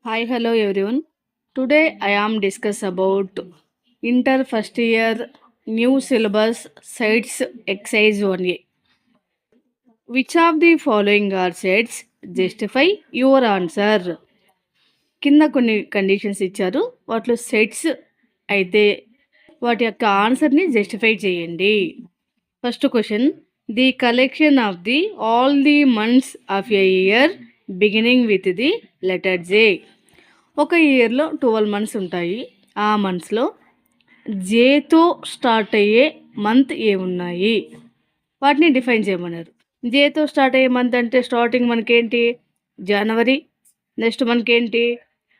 Hi, hello everyone. Today I am discuss about inter first year new syllabus sites exercise 1A. Which of the following are sets? Justify your answer. కింద కొన్ని conditions ఇచ్చారు. వాటిలో sets అయితే వాటి యొక్క ఆన్సర్ని justify చేయండి. First question, the collection of the all the months of a year beginning with the letter J. ఒక ఇయర్లో 12 మంత్స్ ఉంటాయి. ఆ మంత్స్లో జేతో స్టార్ట్ అయ్యే మంత్ ఏమున్నాయి వాటిని డిఫైన్ చేయమన్నారు. జేతో స్టార్ట్ అయ్యే మంత్ అంటే స్టార్టింగ్ మనకేంటి జనవరి, నెక్స్ట్ మనకేంటి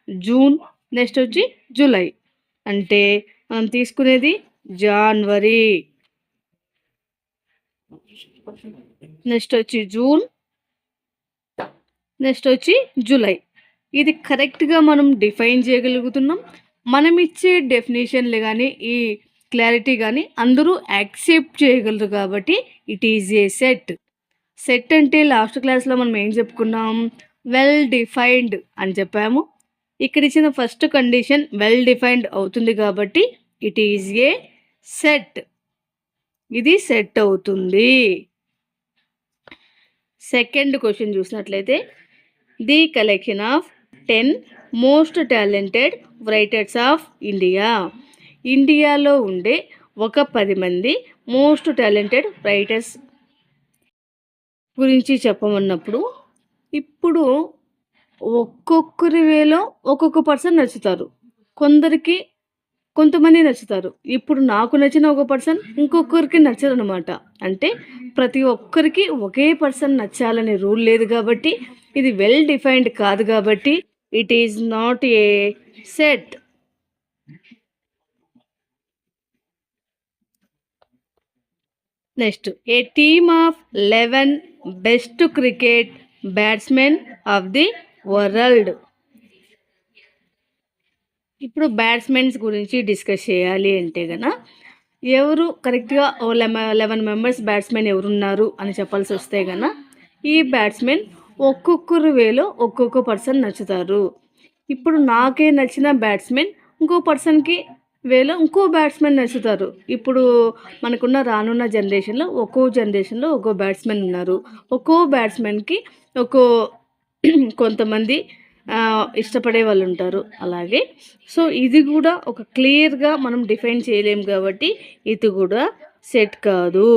జూన్, నెక్స్ట్ వచ్చి జూలై. అంటే మనం తీసుకునేది జనవరి, నెక్స్ట్ వచ్చి జూన్, నెక్స్ట్ వచ్చి జూలై. ఇది కరెక్ట్గా మనం డిఫైన్ చేయగలుగుతున్నాం. మనం ఇచ్చే డెఫినేషన్లు కానీ ఈ క్లారిటీ కానీ అందరూ యాక్సెప్ట్ చేయగలరు కాబట్టి it is a set. Set అంటే లాస్ట్ క్లాస్లో మనం ఏం చెప్పుకున్నాం? వెల్ డిఫైన్డ్ అని చెప్పాము. ఇక్కడ ఇచ్చిన ఫస్ట్ కండిషన్ వెల్ డిఫైన్డ్ అవుతుంది కాబట్టి ఇట్ ఈజ్ ఏ సెట్. ఇది సెట్ అవుతుంది. సెకండ్ క్వశ్చన్ చూసినట్లయితే, the collection of 10 most talented writers of India. ఇండియాలో ఉండే ఒక 10 మంది మోస్ట్ టాలెంటెడ్ రైటర్స్ గురించి చెప్పమన్నప్పుడు, ఇప్పుడు ఒక్కొక్కరి వేలో ఒక్కొక్క పర్సన్ నచ్చుతారు. కొంతమంది నచ్చుతారు. ఇప్పుడు నాకు నచ్చిన ఒక పర్సన్ ఇంకొకరికి నచ్చదనమాట. అంటే ప్రతి ఒక్కరికి ఒకే పర్సన్ నచ్చాలనే రూల్ లేదు కాబట్టి, ఇది వెల్ డిఫైన్డ్ కాదు కాబట్టి it is not a set. Next, A team of 11 best cricket batsmen of the world. ఇప్పుడు బ్యాట్స్మెన్స్ గురించి డిస్కస్ చేయాలి అంటే గన ఎవరు కరెక్ట్గా 11 మెంబర్స్ బ్యాట్స్మెన్ ఎవరున్నారు అని చెప్పాల్సి వస్తే గన ఈ బ్యాట్స్మెన్ ఒక్కొక్కరు వేలో ఒక్కొక్క పర్సన్ నచ్చుతారు. ఇప్పుడు నాకే నచ్చిన బ్యాట్స్మెన్ ఇంకో పర్సన్కి వేలో ఇంకో బ్యాట్స్మెన్ నచ్చుతారు. ఇప్పుడు మనకున్న రానున్న జనరేషన్లో ఒక్కో బ్యాట్స్మెన్ ఉన్నారు. ఒక్కో బ్యాట్స్మెన్కి ఒక్కో కొంతమంది ఇష్టపడే వాళ్ళు ఉంటారు. అలాగే సో ఇది కూడా ఒక క్లియర్గా మనం డిఫైన్ చేయలేం కాబట్టి ఇది కూడా సెట్ కాదు.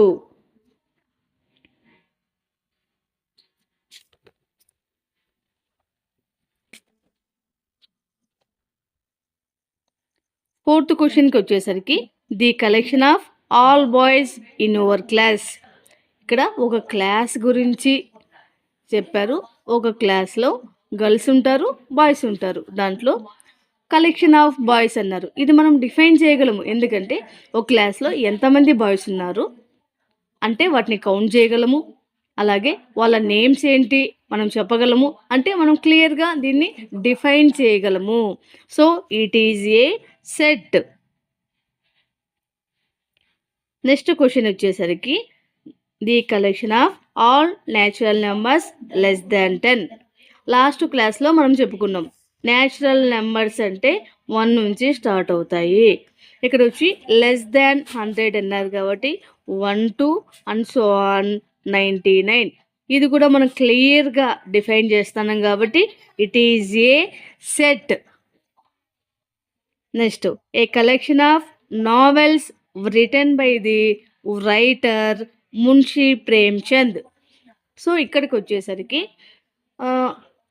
ఫోర్త్ క్వశ్చన్కి వచ్చేసరికి, the collection of all boys in your class. ఇక్కడ ఒక క్లాస్ గురించి చెప్పారు. ఒక క్లాస్లో గర్ల్స్ ఉంటారు, బాయ్స్ ఉంటారు. దాంట్లో కలెక్షన్ ఆఫ్ బాయ్స్ అన్నారు. ఇది మనం డిఫైన్ చేయగలము. ఎందుకంటే ఒక క్లాస్లో ఎంతమంది బాయ్స్ ఉన్నారు అంటే వాటిని కౌంట్ చేయగలము. అలాగే వాళ్ళ నేమ్స్ ఏంటి మనం చెప్పగలము. అంటే మనం క్లియర్గా దీన్ని డిఫైన్ చేయగలము. So it is a set. Next question వచ్చేసరికి, the collection of all natural numbers less than 10. Last క్లాస్లో మనం చెప్పుకున్నాం న్యాచురల్ నెంబర్స్ అంటే 1 నుంచి స్టార్ట్ అవుతాయి. ఇక్కడ వచ్చి లెస్ దాన్ 100 అన్నారు కాబట్టి 1 to and so on 99. ఇది కూడా మనం క్లియర్గా డిఫైన్ చేస్తున్నాం కాబట్టి it is a set. Next, A collection of novels written by the writer Munshi Premchand. So ఇక్కడికి వచ్చేసరికి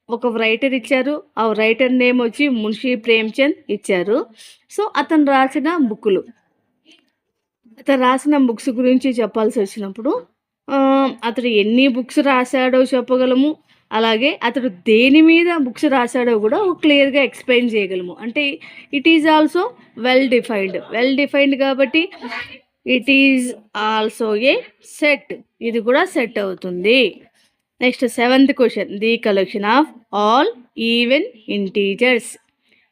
ఒక రైటర్ ఇచ్చారు. ఆ రైటర్ నేమ్ వచ్చి మున్షీ ప్రేమ్చంద్ ఇచ్చారు. సో అతను రాసిన బుక్స్ గురించి చెప్పాల్సి వచ్చినప్పుడు అతడు ఎన్ని బుక్స్ రాశాడో చెప్పగలము. అలాగే అతడు దేని మీద బుక్స్ రాశాడో కూడా క్లియర్గా ఎక్స్ప్లెయిన్ చేయగలము. అంటే it is also well defined కాబట్టి it is also a set. ఇది కూడా సెట్ అవుతుంది. Next 7th question, the collection of all even integers.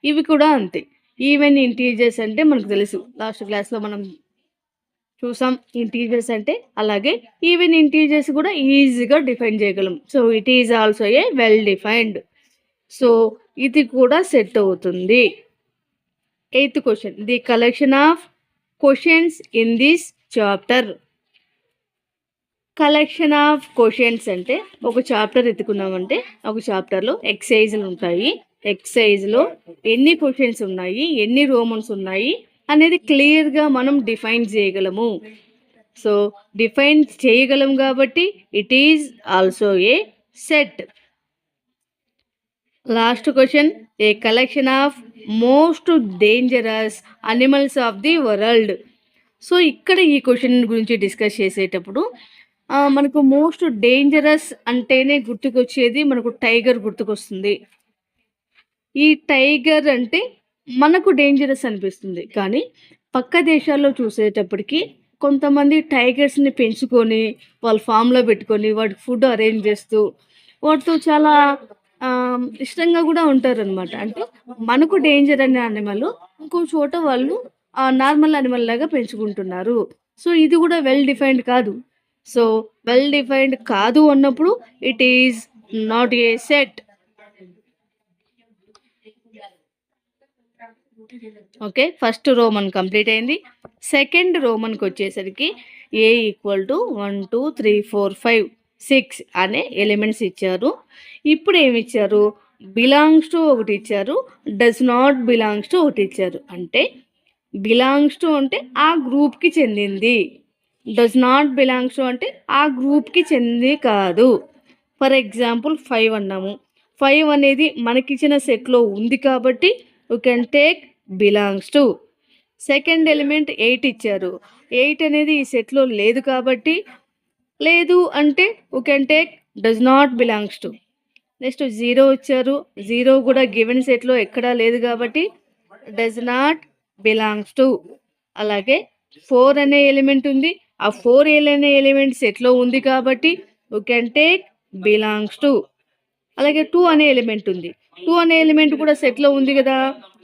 ఇవి కూడా అంతే. ఈవెన్ ఇంటీజర్స్ అంటే మనకు తెలుసు, లాస్ట్ క్లాస్లో మనం చూసాం ఇంటీజర్స్ అంటే. అలాగే ఈవెన్ ఇంటీజర్స్ కూడా ఈజీగా డిఫైన్ చేయగలం. So it is also A well defined. So ఇది కూడా సెట్ అవుతుంది. 8th question, the collection of questions in this chapter. Collection of questions అంటే ఒక చాప్టర్ ఎత్తుకున్నామంటే ఒక చాప్టర్లో ఎక్సైజ్లు ఉంటాయి. ఎక్సైజ్లో ఎన్ని క్వశ్చన్స్ ఉన్నాయి, ఎన్ని రోమన్స్ ఉన్నాయి అనేది క్లియర్గా మనం డిఫైన్ చేయగలము. సో డిఫైన్ చేయగలం కాబట్టి it is also a set. Last question, A collection of most dangerous animals of the world. So ఇక్కడ ఈ క్వశ్చన్ గురించి డిస్కస్ చేసేటప్పుడు మనకు మోస్ట్ డేంజరస్ అంటేనే గుర్తుకొచ్చేది మనకు టైగర్ గుర్తుకొస్తుంది. ఈ టైగర్ అంటే మనకు డేంజరస్ అనిపిస్తుంది, కానీ పక్క దేశాల్లో చూసేటప్పటికి కొంతమంది టైగర్స్ని పెంచుకొని వాళ్ళ ఫామ్లో పెట్టుకొని వాటికి ఫుడ్ అరేంజ్ చేస్తూ వాటితో చాలా ఇష్టంగా కూడా ఉంటారనమాట. అంటే మనకు డేంజర్ అనే అనిమల్ ఇంకో చోట వాళ్ళు నార్మల్ అనిమల్ లాగా పెంచుకుంటున్నారు. సో ఇది కూడా వెల్ డిఫైన్డ్ కాదు. సో వెల్ డిఫైన్డ్ కాదు అన్నప్పుడు it is not a set. Okay, first Roman complete అయింది. సెకండ్ రోమన్కి వచ్చేసరికి ఏ ఈక్వల్ టు 1 2 3 4 5 6 అనే ఎలిమెంట్స్ ఇచ్చారు. ఇప్పుడు ఏమి ఇచ్చారు, బిలాంగ్స్ టు ఒకటి ఇచ్చారు, డస్ నాట్ బిలాంగ్స్ టు ఒకటి ఇచ్చారు. అంటే బిలాంగ్స్ టు అంటే ఆ గ్రూప్కి చెందింది, డస్ నాట్ బిలాంగ్స్ టు అంటే ఆ గ్రూప్కి చెంది కాదు. ఫర్ ఎగ్జాంపుల్ 5 అన్నాము, 5 అనేది మనకిచ్చిన సెట్లో ఉంది కాబట్టి you can take belongs to. Second element 8 ఇచ్చారు, 8 అనేది ఈ సెట్లో లేదు కాబట్టి లేదు అంటే you can take does not belongs to. Next 0 ఇచ్చారు, 0 కూడా గివెన్ సెట్లో ఎక్కడా లేదు కాబట్టి డస్ నాట్ బిలాంగ్స్ టు. అలాగే 4 అనే ఎలిమెంట్ ఉంది, ఆ 4 అనే ఎలిమెంట్ సెట్లో ఉంది కాబట్టి you can take belongs to. అలాగే 2 అనే ఎలిమెంట్ ఉంది, 2 అనే ఎలిమెంట్ కూడా సెట్లో ఉంది కదా,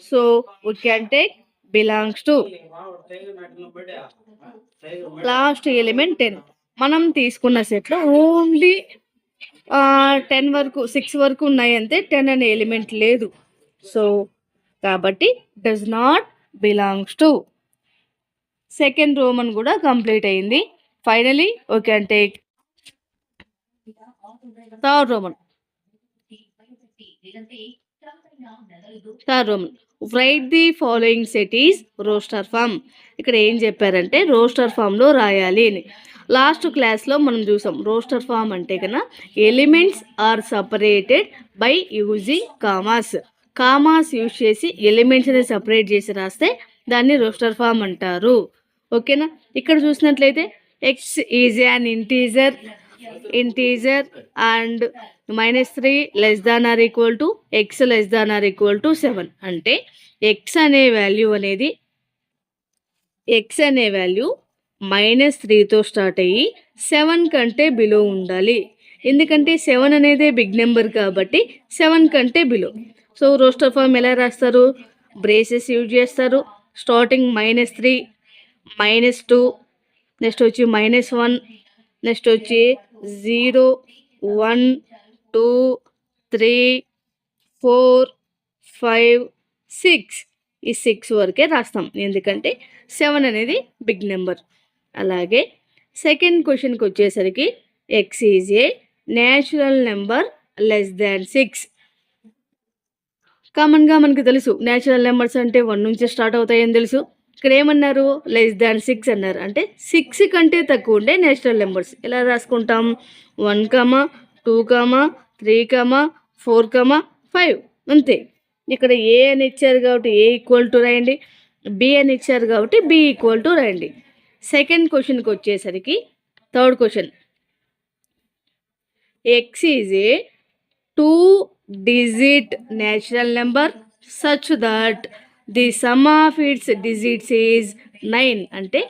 so we can take belongs to. Last element 10. మనం తీసుకున్న సెట్లో ఓన్లీ 10 వరకు 6 వరకు ఉన్నాయి అంతే, 10 అనే ఎలిమెంట్ లేదు. సో కాబట్టి does not belongs to. Second roman కూడా కంప్లీట్ అయింది. Finally we can take third roman. Third roman, right the following set is roster form. ఇక్కడ ఏం చెప్పారంటే రోస్టర్ ఫామ్లో రాయాలి అని. లాస్ట్ క్లాస్లో మనం చూసాం రోస్టర్ ఫామ్ అంటే కన్నా elements are separated by using commas. Commas use చేసి ఎలిమెంట్స్ని సపరేట్ చేసి రాస్తే దాన్ని రోస్టర్ ఫామ్ అంటారు. ఓకేనా, ఇక్కడ చూసినట్లయితే x is an integer and -3 less than or equal to X less than or equal to 7. అంటే ఎక్స్ అనే వాల్యూ -3తో స్టార్ట్ అయ్యి 7 కంటే బిలో ఉండాలి. ఎందుకంటే 7 అనేదే బిగ్ నెంబర్ కాబట్టి 7 కంటే బిలో. సో రోస్టర్ ఫామ్ ఎలా రాస్తారు, బ్రేసెస్ యూజ్ చేస్తారు. స్టార్టింగ్ -3 -2 నెక్స్ట్ వచ్చి -1 నెక్స్ట్ వచ్చి 0 1 2 3 4 5 6. ఈ 6 వరకే రాస్తాం ఎందుకంటే 7 అనేది బిగ్ నెంబర్. అలాగే సెకండ్ క్వశ్చన్కి వచ్చేసరికి X is a natural number less than 6. కామన్గా మనకు తెలుసు న్యాచురల్ నెంబర్స్ అంటే 1 నుంచి స్టార్ట్ అవుతాయని తెలుసు. ఇక్కడ ఏమన్నారు, లెస్ దాన్ 6 అన్నారు. అంటే 6 కంటే తక్కువ ఉండే న్యాచురల్ నెంబర్స్ ఎలా రాసుకుంటాం, 1 2 3 4 5 అంతే. ఇక్కడ ఏ అని ఇచ్చారు కాబట్టి ఏ ఈక్వల్ టు రాయండి, బి అని ఇచ్చారు కాబట్టి బి ఈక్వల్ టు రాయండి. సెకండ్ క్వశ్చన్కి వచ్చేసరికి third question, x is A 2-digit natural number such that the sum of its digits is 9. అంటే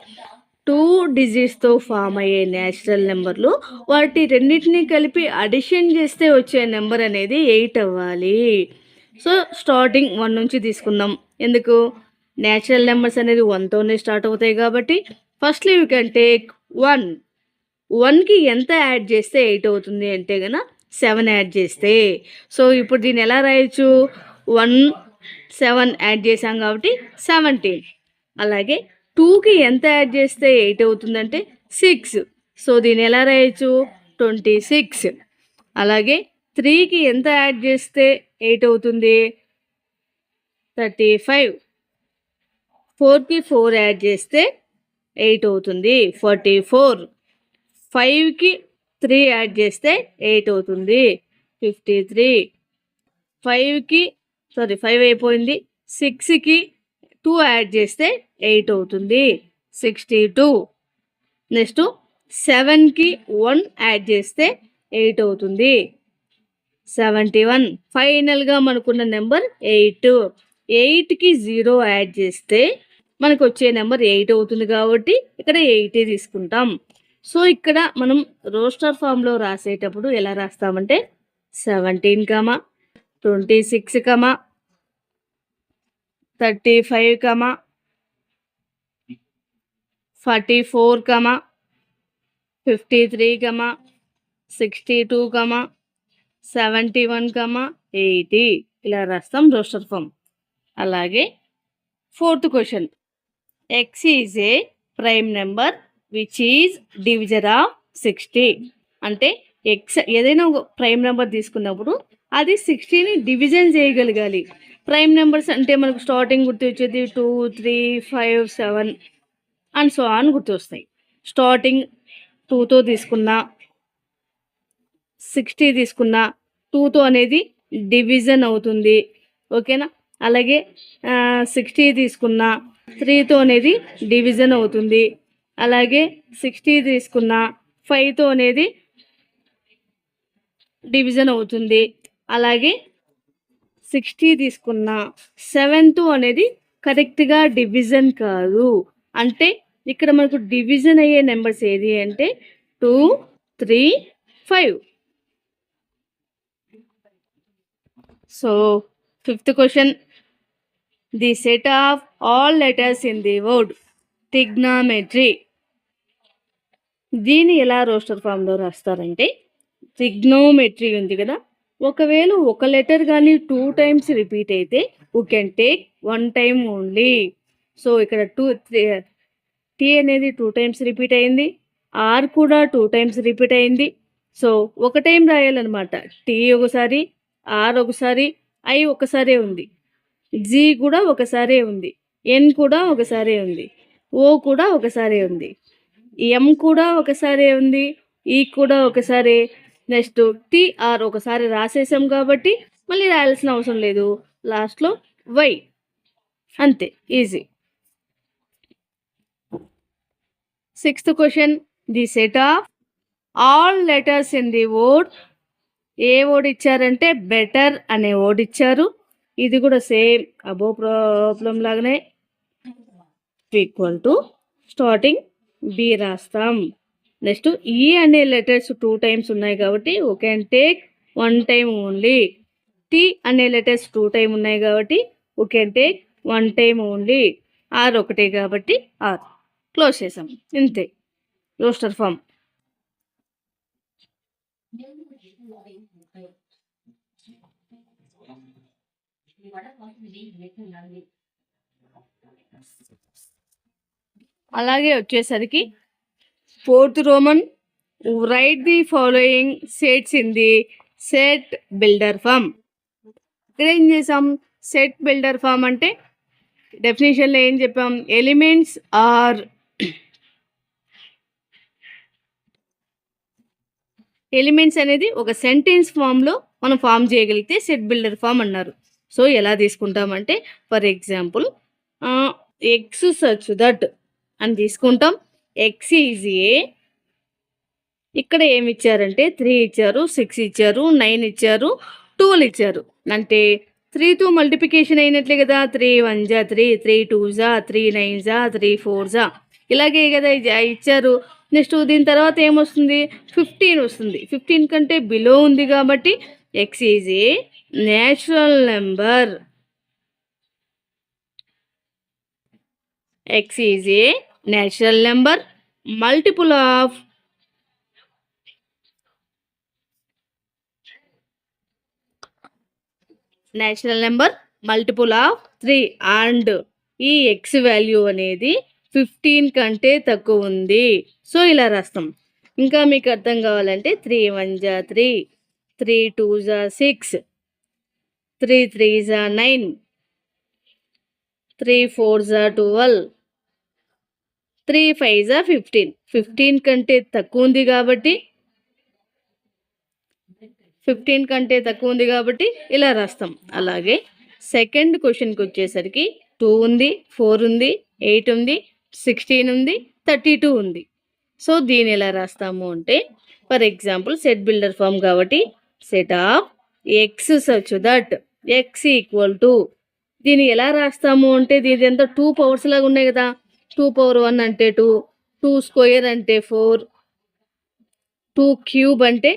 2 digitsతో ఫామ్ అయ్యే న్యాచురల్ నెంబర్లు వాటి రెండింటినీ కలిపి అడిషన్ చేస్తే వచ్చే నెంబర్ అనేది 8 అవ్వాలి. సో స్టార్టింగ్ 1 నుంచి తీసుకుందాం. ఎందుకు, న్యాచురల్ నెంబర్స్ అనేది 1తోనే స్టార్ట్ అవుతాయి కాబట్టి ఫస్ట్లీ యూ కెన్ టేక్ 1. 1కి ఎంత యాడ్ చేస్తే 8 అవుతుంది అంటే కనుక 7 యాడ్ చేస్తే. సో ఇప్పుడు దీన్ని ఎలా రాయొచ్చు? 1 7 యాడ్ చేసాం కాబట్టి 17. అలాగే 2కి ఎంత యాడ్ చేస్తే 8 అవుతుందంటే 6. సో దీన్ని ఎలా రాయొచ్చు? 26. అలాగే 3కి ఎంత యాడ్ చేస్తే 8 అవుతుంది? 35. 4కి 4 యాడ్ చేస్తే 8 అవుతుంది, 44. 5కి 3 యాడ్ చేస్తే 8 అవుతుంది, 53. 5కి 5 అయిపోయింది. 6కి 2 యాడ్ చేస్తే 8 అవుతుంది, 62. నెక్స్ట్ 7కి 1 యాడ్ చేస్తే 8 అవుతుంది, 71. ఫైనల్గా మనకున్న నెంబర్ 8. 8కి 0 యాడ్ చేస్తే మనకు వచ్చే నెంబర్ 8 అవుతుంది కాబట్టి ఇక్కడ 8 తీసుకుంటాం. సో ఇక్కడ మనం రోస్టర్ ఫామ్లో రాసేటప్పుడు ఎలా రాస్తామంటే 17, 26, 35, 44, 53, 62, 71, 80 ఇలా రాస్తాం రోస్టర్ ఫామ్. అలాగే 4th question, x is a prime number which is divisor of 60. అంటే ఎక్స్ ఏదైనా ఒక ప్రైమ్ నెంబర్ తీసుకున్నప్పుడు అది 60ని డివిజన్ చేయగలగాలి. ప్రైమ్ నెంబర్స్ అంటే మనకు స్టార్టింగ్ గుర్తు వచ్చేది 2, 3, 5, 7 అండ్ సో ఆన్ గుర్తొస్తాయి. స్టార్టింగ్ 2తో తీసుకున్నా, 60 తీసుకున్నా 2తో అనేది డివిజన్ అవుతుంది. ఓకేనా? అలాగే 60 తీసుకున్నా 3తో అనేది డివిజన్ అవుతుంది. అలాగే 60 తీసుకున్నా 5తో అనేది డివిజన్ అవుతుంది. అలాగే 60 తీసుకున్న 7తో అనేది కరెక్ట్గా డివిజన్ కాదు. అంటే ఇక్కడ మనకు డివిజన్ అయ్యే నెంబర్స్ ఏది అంటే 2, 3, 5. So 5th question, the set of all letters in the word trigonometry. దీన్ని ఎలా రోస్టర్ ఫామ్లో రాస్తారంటే ట్రిగ్నోమెట్రీ ఉంది కదా, ఒకవేళ ఒక లెటర్ కానీ 2 times రిపీట్ అయితే we can take 1 time only. So ఇక్కడ 2 టీ అనేది 2 times రిపీట్ అయింది, ఆర్ కూడా 2 times రిపీట్ అయింది. సో ఒక టైం రాయాలన్నమాట. టీ ఒకసారి, ఆర్ ఒకసారి, ఐ ఒకసారే ఉంది, జీ కూడా ఒకసారే ఉంది, ఎన్ కూడా ఒకసారే ఉంది, ఓ కూడా ఒకసారే ఉంది, ఎం కూడా ఒకసారే ఉంది, ఈ కూడా ఒకసారి. నెక్స్ట్ టీఆర్ ఒకసారి రాసేసాం కాబట్టి మళ్ళీ రాయాల్సిన అవసరం లేదు. లాస్ట్లో వై, అంతే, easy. 6th question, the set of all letters in the word. A word ఇచ్చారంటే బెటర్ అనే వర్డ్ ఇచ్చారు. ఇది కూడా సేమ్ అబో ప్రాబ్లం లాగానే ఈక్వల్ టు స్టార్టింగ్ బి రాస్తాం. నెక్స్ట్ ఈ అనే లెటర్స్ 2 times ఉన్నాయి కాబట్టి we can take 1 time only. T అనే లెటర్స్ 2 times ఉన్నాయి కాబట్టి we can take 1 time only. R ఒకటే కాబట్టి ఆర్. క్లోజ్ చేసాం, ఇంతే రోస్టర్ ఫామ్. అలాగే వచ్చేసరికి 4th roman, right the following sets in the set builder form. ఇక్కడ ఏం చేసాం? సెట్ బిల్డర్ ఫామ్ అంటే డెఫినేషన్లో ఏం చెప్పాం? ఎలిమెంట్స్ ఆర్ ఎలిమెంట్స్ అనేది ఒక సెంటెన్స్ ఫామ్లో మనం ఫామ్ చేయగలిగితే సెట్ బిల్డర్ ఫామ్ అన్నారు. సో ఎలా తీసుకుంటామంటే for example x such that అని తీసుకుంటాం. ఎక్స్ ఈజ్ ఏ, ఇక్కడ ఏమి ఇచ్చారంటే 3 ఇచ్చారు, 6 ఇచ్చారు, 9 ఇచ్చారు, 12 ఇచ్చారు. అంటే 3తో మల్టిప్లికేషన్ అయినట్లే కదా. 3 1 జా 3, 3 2 జా 3, 9 జా 3 4 జా, ఇలాగే కదా ఇచ్చారు. నెక్స్ట్ దీని తర్వాత ఏమొస్తుంది? 15 వస్తుంది. 15 కంటే బిలో ఉంది కాబట్టి X is A natural number. X is A natural number multiple of natural number multiple of 3 and ఈ ఎక్స్ వాల్యూ అనేది 15 కంటే తక్కువ ఉంది. సో ఇలా రాస్తాం. ఇంకా మీకు అర్థం కావాలంటే 3 1 జా 3, 3 2 జా 6, 3 3 జా 9, 3 4 జా 12, 3 5 జా 15. 15 కంటే తక్కువ ఉంది కాబట్టి 15 కంటే తక్కువ ఉంది కాబట్టి ఇలా రాస్తాం. అలాగే సెకండ్ క్వశ్చన్కి వచ్చేసరికి 2 ఉంది, 4 ఉంది, 8 ఉంది, 16 ఉంది, 32 ఉంది. సో దీన్ని ఎలా రాస్తాము అంటే for example set builder form కాబట్టి set of x such that x equal to దీన్ని ఎలా రాస్తాము అంటే దీని ఎంత 2 పవర్స్ లాగా ఉన్నాయి కదా. 2 పవర్ 1 అంటే 2, 2 స్క్వేర్ అంటే 4, 2 క్యూబ్ అంటే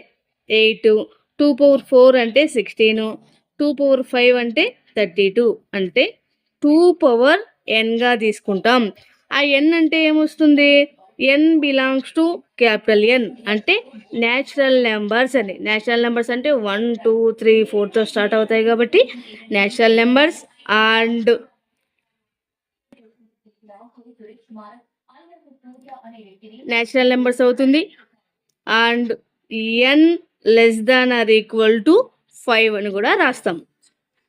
8, 2 పవర్ 4 అంటే 16, 2 పవర్ 5 అంటే 32 అంటే 2 పవర్ ఎన్గా తీసుకుంటాం. ఆ ఎన్ అంటే ఏమొస్తుంది? ఎన్ బిలాంగ్స్ టు క్యాపిటల్ ఎన్ అంటే న్యాచురల్ నెంబర్స్ అని. న్యాచురల్ నెంబర్స్ అంటే 1 2 3 4తో స్టార్ట్ అవుతాయి కాబట్టి natural numbers and natural numbers అవుతుంది. And n less than or equal to 5 అని కూడా రాస్తాం.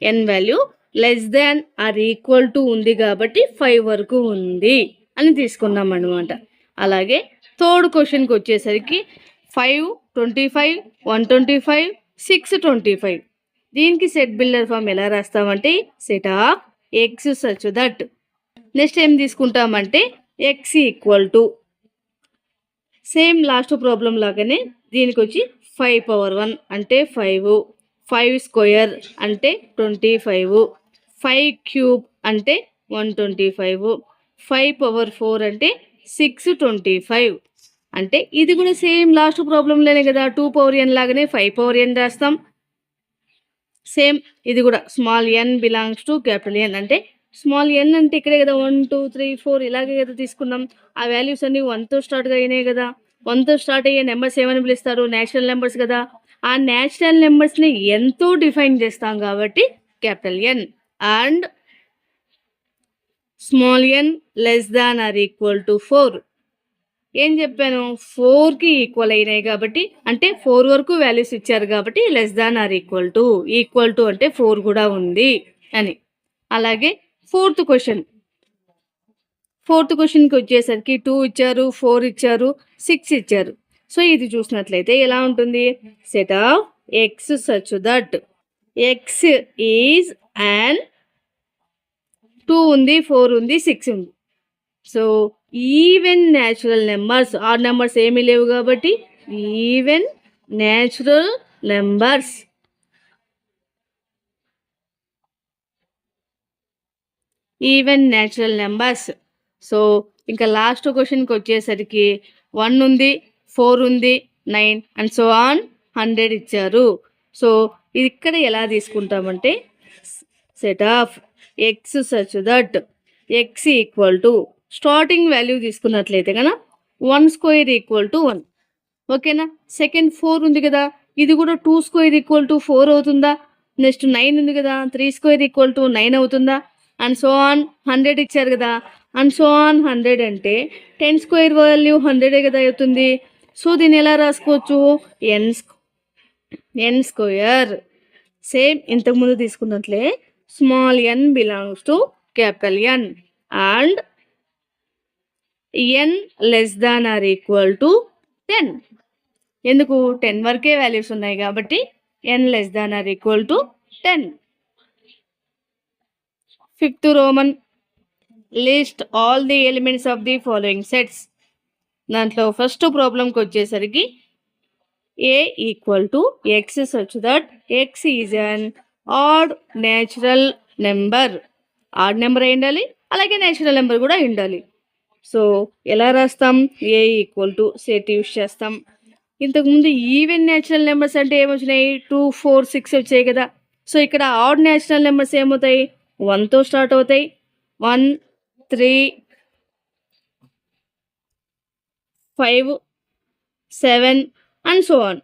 N value less than or equal to ఉంది కాబట్టి 5 వరకు ఉంది అని తీసుకున్నాం అనమాట. అలాగే థర్డ్ క్వశ్చన్కి వచ్చేసరికి 5 25 125 6 25 దీనికి సెట్ బిల్డర్ ఫామ్ ఎలా రాస్తామంటే set of x such that next ఏం తీసుకుంటామంటే x equal to same last problem లాగానే దీనికి వచ్చి 5 పవర్ 1 అంటే 5, 5 స్క్వేర్ అంటే 25, 5 క్యూబ్ అంటే 125, 5 పవర్ 4 అంటే 625 అంటే ఇది కూడా సేమ్ లాస్ట్ ప్రాబ్లంలోనే కదా. 2 పవర్ ఎన్ లాగానే 5 పవర్ ఎన్ రాస్తాం. సేమ్ ఇది కూడా small N belongs to capital ఎన్ అంటే స్మాల్ ఎన్ అంటే ఇక్కడే కదా 1 2 3 4 ఇలాగే కదా తీసుకున్నాం. ఆ వాల్యూస్ అన్ని 1తో స్టార్ట్గా అయినాయి కదా. 1తో స్టార్ట్ అయ్యే నెంబర్స్ ఏమని పిలుస్తారు? నేచురల్ నెంబర్స్ కదా. ఆ నేచురల్ నెంబర్స్ని ఎంతో డిఫైన్ చేస్తాం కాబట్టి capital N and small N less than or equal to 4. ఏం చెప్పాను? 4కి ఈక్వల్ అయినాయి కాబట్టి అంటే 4 వరకు వాల్యూస్ ఇచ్చారు కాబట్టి less than or equal to అంటే 4 కూడా ఉంది అని. అలాగే ఫోర్త్ క్వశ్చన్కి వచ్చేసరికి 2 ఇచ్చారు, 4 ఇచ్చారు, 6 ఇచ్చారు. సో ఇది చూసినట్లయితే ఎలా ఉంటుంది? Set of x such that x is and 2 ఉంది, 4 ఉంది, 6 ఉంది. So even natural numbers are numbers ఏమీ లేవు కాబట్టి ఈవెన్ న్యాచురల్ నెంబర్స్ సో ఇంకా లాస్ట్ క్వశ్చన్కి వచ్చేసరికి 1 ఉంది, 4 ఉంది, 9 అండ్ సో ఆన్ 100 ఇచ్చారు. సో ఇది ఇక్కడ ఎలా తీసుకుంటామంటే set of x such that x equal to starting value తీసుకున్నట్లయితే కనుక 1 స్క్వేర్ ఈక్వల్ టు 1. ఓకేనా. సెకండ్ 4 ఉంది కదా, ఇది కూడా 2 స్క్వేర్ ఈక్వల్ టు 4 అవుతుందా? నెక్స్ట్ 9 ఉంది కదా, 3 స్క్వేర్ ఈక్వల్ టు 9 అవుతుందా? అండ్ సో ఆన్ 100 ఇచ్చారు కదా, అండ్ సో ఆన్ 100 అంటే 10 స్క్వేర్ వాల్యూ 100 కదా అవుతుంది. సో దీన్ని ఎలా రాసుకోవచ్చు? ఎన్ స్క్వేర్. సేమ్ ఇంతకుముందు తీసుకున్నట్లే small N belongs to capital N and n less than or equal to 10. ఎందుకు? 10 వరకే వాల్యూస్ ఉన్నాయి కాబట్టి n less than or equal to 10. Fifth Roman list all the elements of the following sets. దాంట్లో first ప్రాబ్లంకి వచ్చేసరికి A equal to x such that x is an odd natural number. Odd number అయి ఉండాలి, అలాగే natural number కూడా ఉండాలి. So ఎలా రాస్తాం? ఏ ఈక్వల్ టు సెట్ యూస్ చేస్తాం. ఇంతకుముందు ఈవెన్ న్యాచురల్ నెంబర్స్ అంటే ఏమొచ్చినాయి? 2 4 6 వచ్చాయి కదా. సో ఇక్కడ ఆడ్ న్యాచురల్ నెంబర్స్ ఏమవుతాయి? 1తో స్టార్ట్ అవుతాయి. 1 3 5 7 అండ్ సో ఆన్.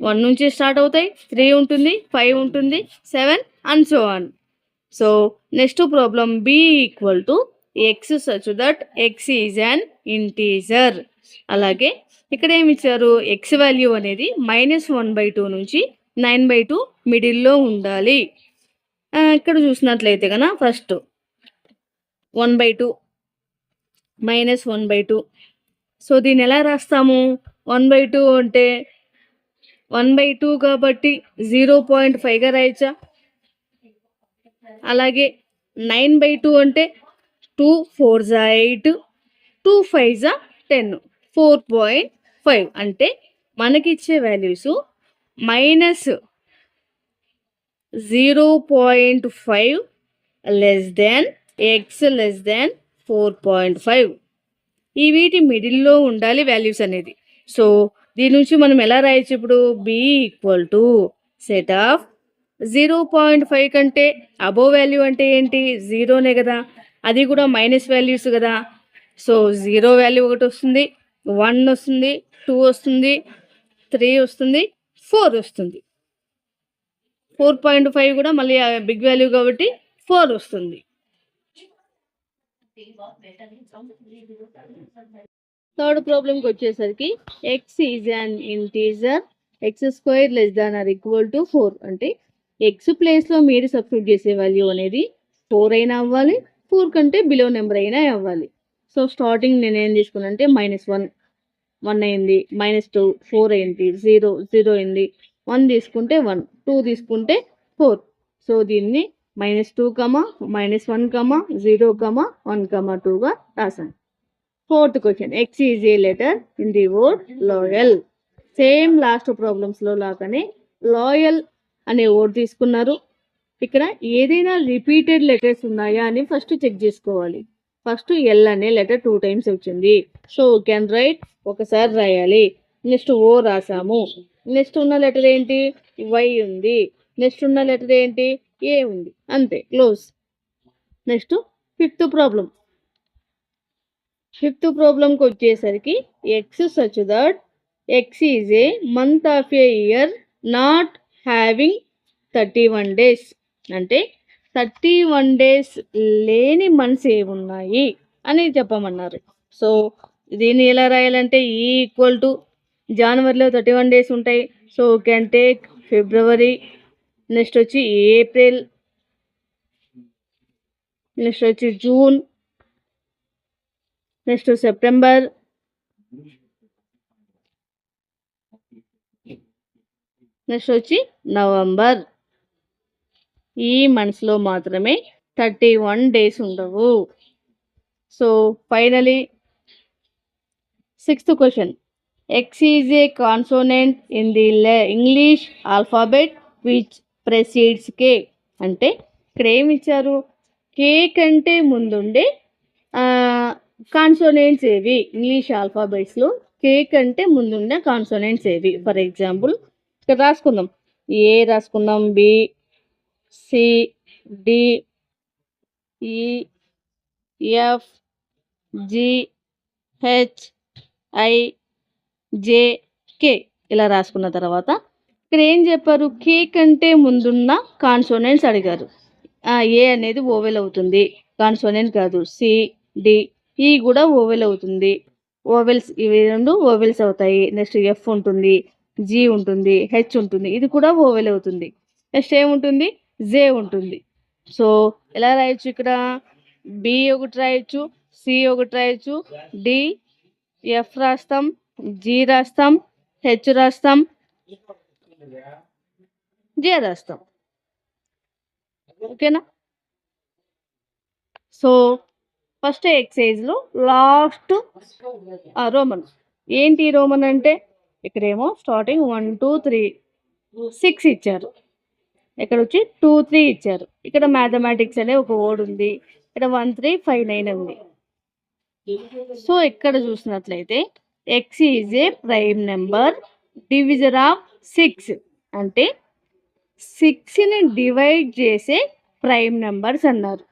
1 నుంచి స్టార్ట్ అవుతాయి, 3 ఉంటుంది, 5 ఉంటుంది, 7 and so on. So next problem B equal to x such that x is an integer. అలాగే ఇక్కడ ఏమి ఇచ్చారు, ఎక్స్ వాల్యూ అనేది -1/2 నుంచి 9/2 మిడిల్లో ఉండాలి. ఇక్కడ చూసినట్లయితే కనుక ఫస్ట్ 1/2 -1/2. సో దీన్ని ఎలా రాస్తాము, 1/2 అంటే 1/2 కాబట్టి 0.5గా రాయచ్చా. అలాగే 9/2 అంటే 2 4 8, 2 5 10, 4.5 అంటే మనకిచ్చే values -0.5 less than x less than 4.5. ఈ వీటి మిడిల్లో ఉండాలి వాల్యూస్ అనేది. సో దీని నుంచి మనం ఎలా రాయొచ్చు ఇప్పుడు, B equal to set of 0.5 కంటే అబోవ్ వాల్యూ అంటే ఏంటి, 0నే కదా, అది కూడా మైనస్ వాల్యూస్ కదా. సో 0 వాల్యూ ఒకటి వస్తుంది, 1 వస్తుంది, 2 వస్తుంది, 3 వస్తుంది, 4 వస్తుంది. 4.5 కూడా మళ్ళీ బిగ్ వాల్యూ కాబట్టి 4 వస్తుంది. థర్డ్ ప్రాబ్లంకి వచ్చేసరికి X is an integer, x² less than or equal to 4 అంటే ఎక్స్ ప్లేస్లో మీరు సబ్స్టిట్యూట్ చేసే వాల్యూ అనేది 4 అయినా అవ్వాలి, 4 కంటే బిలో నెంబర్ అయినా అవ్వాలి. సో స్టార్టింగ్ నేను ఏం తీసుకున్నాను అంటే -1 అయింది, -2 4 అయింది, 0 అయింది, 1 తీసుకుంటే 1, 2 తీసుకుంటే 4. సో దీన్ని -2, -1, -0, 1, 2గా రాసాను. Fourth question, x is a letter in the word loyal. Same last ప్రాబ్లమ్స్లో లాగానే లాయల్ అనే వర్డ్ తీసుకున్నారు. ఇక్కడ ఏదైనా రిపీటెడ్ లెటర్స్ ఉన్నాయా అని ఫస్ట్ చెక్ చేసుకోవాలి. ఫస్ట్ ఎల్ అనే లెటర్ 2 టైమ్స్ వచ్చింది, సో కెన్ రైట్, ఒకసారి రాయాలి. నెక్స్ట్ ఓ రాసాము, నెక్స్ట్ ఉన్న లెటర్ ఏంటి, వై ఉంది, నెక్స్ట్ ఉన్న లెటర్ ఏంటి, ఏ ఉంది, అంతే, క్లోజ్. నెక్స్ట్ ఫిఫ్త్ ప్రాబ్లంకి వచ్చేసరికి X such that x is A month of A year not having 31 days అంటే 31 days లేని మంత్స్ ఏమున్నాయి అని చెప్పమన్నారు. సో దీన్ని ఎలా రాయాలంటే ఈ ఈక్వల్ టు జనవరిలో 31 days ఉంటాయి, so can take February, next వచ్చి ఏప్రిల్, నెక్స్ట్ వచ్చి జూన్, నెక్స్ట్ సెప్టెంబర్, నెక్స్ట్ వచ్చి నవంబర్. ఈ మంత్స్లో మాత్రమే 31 days ఉండవు. So finally sixth question, x is a consonant in the English alphabet which precedes k అంటే ఇక్కడ ఏమి ఇచ్చారు, కే కంటే ముందుండే కాన్సోనెంట్స్ ఏవి, ఇంగ్లీష్ ఆల్ఫాబెట్స్లో కే కంటే ముందుండే కాన్సోనెంట్స్ ఏవి. ఫర్ ఎగ్జాంపుల్ ఇక్కడ రాసుకుందాం, ఏ రాసుకుందాం, బి, సి, డి, ఈ, ఎఫ్, జి, హెచ్, ఐ, జే, కే ఇలా రాసుకున్న తర్వాత ఇక్కడ ఏం చెప్పారు, కే కంటే ముందున్న కాన్సోనెంట్స్ అడిగారు. ఏ అనేది ఓవెల్ అవుతుంది, కాన్సోనెంట్ కాదు. సి, డి, ఈ కూడా ఓవెల్ అవుతుంది, ఓవెల్స్, ఇవి రెండు ఓవెల్స్ అవుతాయి. నెక్స్ట్ ఎఫ్ ఉంటుంది, జీ ఉంటుంది, హెచ్ ఉంటుంది, ఇది కూడా ఓవెల్ అవుతుంది. నెక్స్ట్ ఏముంటుంది, జే ఉంటుంది. సో ఎలా రాయొచ్చు, ఇక్కడ బి ఒకటి రాయొచ్చు, సి ఒకటి రాయొచ్చు, డి, ఎఫ్ రాస్తాం, జీ రాస్తాం, హెచ్ రాస్తాం, జే రాస్తాం. ఓకేనా. సో ఫస్ట్ ఎక్సైజ్లో లాస్ట్ రోమన్ ఏంటి, రోమన్ అంటే ఇక్కడేమో స్టార్టింగ్ 1 2 3 6 ఇచ్చారు, ఇక్కడ వచ్చి 2 3 ఇచ్చారు. ఇక్కడ మ్యాథమెటిక్స్ అనే ఒక వర్డ్ ఉంది, ఇక్కడ 1 3 5 9 ఉంది. సో ఇక్కడ చూసినట్లయితే x is a prime number divisor of 6 అంటే 6ని డివైడ్ చేసే ప్రైమ్ నెంబర్స్ అన్నారు.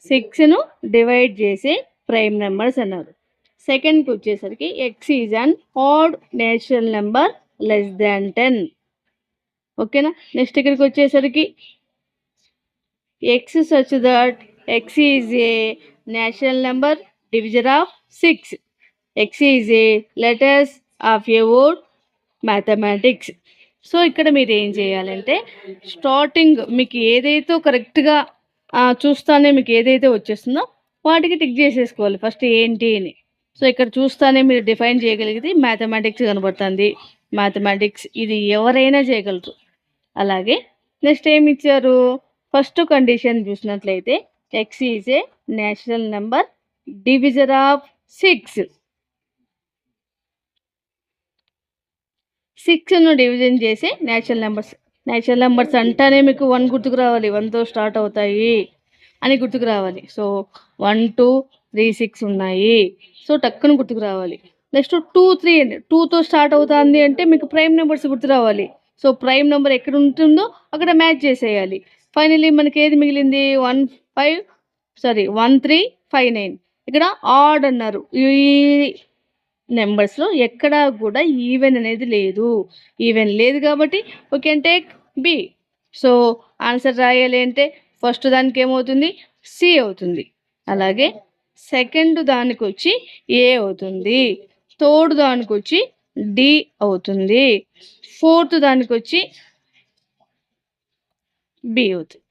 6ను డివైడ్ చేసే ప్రైమ్ నెంబర్స్ అన్నారు. సెకండ్కి వచ్చేసరికి X is an add natural number less than 10 ఓకేనా. నెక్స్ట్ ఇక్కడికి వచ్చేసరికి X such that x is a national number division of 6. X is A letters of A word mathematics. So ఇక్కడ మీరు ఏం చేయాలంటే స్టార్టింగ్ మీకు ఏదైతే కరెక్ట్గా చూస్తానే మీకు ఏదైతే వచ్చేస్తుందో వాటికి టిక్ చేసేసుకోవాలి ఫస్ట్ ఏంటి అని. సో ఇక్కడ చూస్తానే మీరు డిఫైన్ చేయగలిగితే మ్యాథమెటిక్స్ కనబడుతుంది. మ్యాథమెటిక్స్ ఇది ఎవరైనా చేయగలరు. అలాగే నెక్స్ట్ ఏమి ఇచ్చారు, ఫస్ట్ కండిషన్ చూసినట్లయితే x is a national number division of 6. 6ను డివిజన్ చేసి నేచురల్ నెంబర్స్ అంటానే మీకు 1 గుర్తుకు రావాలి, 1తో స్టార్ట్ అవుతాయి అని గుర్తుకు రావాలి. సో 1 2 3 6 ఉన్నాయి. సో టక్కున గుర్తుకు రావాలి. నెక్స్ట్ 2 3 అండి, 2తో స్టార్ట్ అవుతుంది అంటే మీకు ప్రైమ్ నెంబర్స్ గుర్తు రావాలి. సో ప్రైమ్ నెంబర్ ఎక్కడ ఉంటుందో అక్కడ మ్యాచ్ చేసేయాలి. ఫైనలీ మనకి ఏది మిగిలింది 1 3 5 9. ఇక్కడ ఆడ్ అన్నారు. ఈ నెంబర్స్లో ఎక్కడా కూడా ఈవెన్ అనేది లేదు. ఈవెన్ లేదు కాబట్టి we can take B. So answer రాయాలి అంటే ఫస్ట్ దానికి ఏమవుతుంది, సి అవుతుంది. అలాగే సెకండ్ దానికి వచ్చి ఏ అవుతుంది, థర్డ్ దానికి వచ్చి డి అవుతుంది, ఫోర్త్ దానికి వచ్చి బి అవుతుంది.